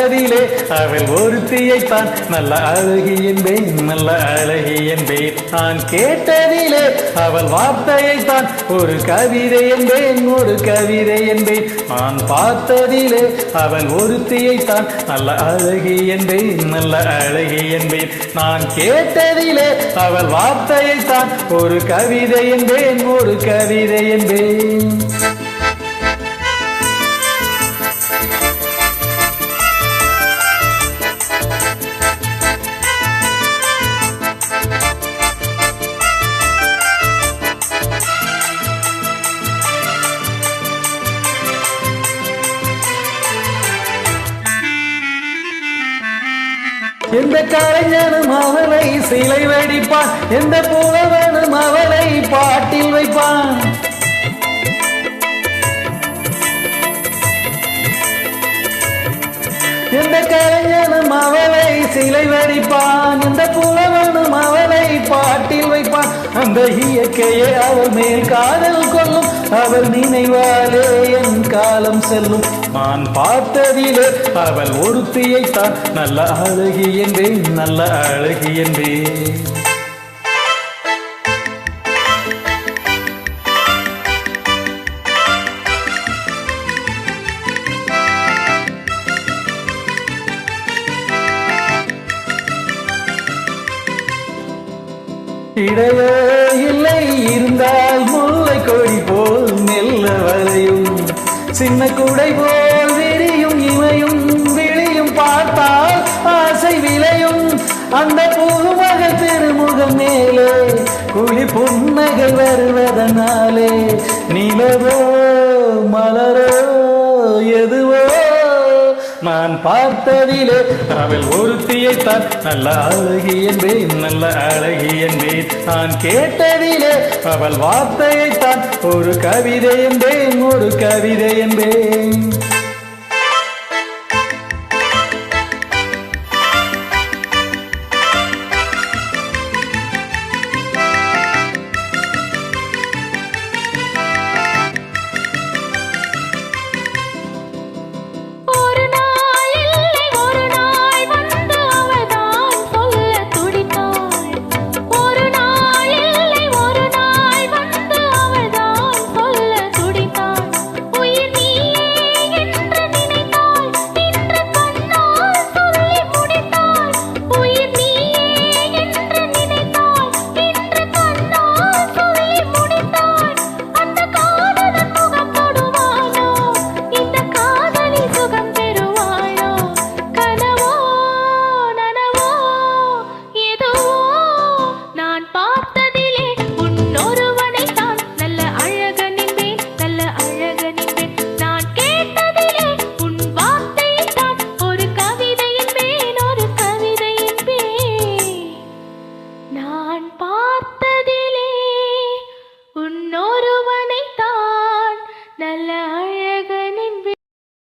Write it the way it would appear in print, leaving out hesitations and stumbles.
பார்த்ததிலே அவள் ஒருத்தியைத்தான் நல்ல அழகி என்பேன், நல்ல அழகி என்பேன். நான் கேட்டதிலே அவள் வார்த்தையைத்தான் ஒரு கவிதை என்பேன், ஒரு கவிதை என்பேன். நான் பார்த்ததிலே அவள் ஒருத்தியைத்தான் நல்ல அழகி என்பேன், நல்ல அழகி என்பேன். நான் கேட்டதிலே அவள் வார்த்தையைத்தான் ஒரு கவிதை என்பேன், ஒரு கவிதை என்பேன். எந்த கலைஞனும் அவளை சிலை வடிப்பான், எந்த புலவனும் அவளை பாட்டில் வைப்பான். எந்த கலைஞனும் அவளை சிலை வடிப்பான், எந்த புலவனும் அவளை பாட்டில் வைப்பான். அந்த இயற்கையே அவள் மேல் காதல் கொள்ளும், அவள் நினைவாலே என் காலம் செல்லும். நான் பார்த்ததிலே அவள் ஒருத்தியைத்தான் நல்ல அழகி என்பேன், நல்ல அழகி என்பேன். இடையே இல்லை இருந்தால் முல்லை கொடி போல் மெல்ல வளையும், சின்ன குடை போல் விரியும் இமையும் விழியும், பார்த்தால் ஆசை விளையும். அந்த புதுமகள் திருமுகம் மேலே குழி புன்னகை வருவதனாலே நிலவோ மலரோ எதுவோ நான் பார்த்ததிலே அவள் ஒருத்தியைத்தான் நல்ல அழகி என்பேன், நல்ல அழகி என்பேன். நான் கேட்டதிலே அவள் வார்த்தையைத்தான் ஒரு கவிதை என்பேன், ஒரு கவிதை என்பேன்.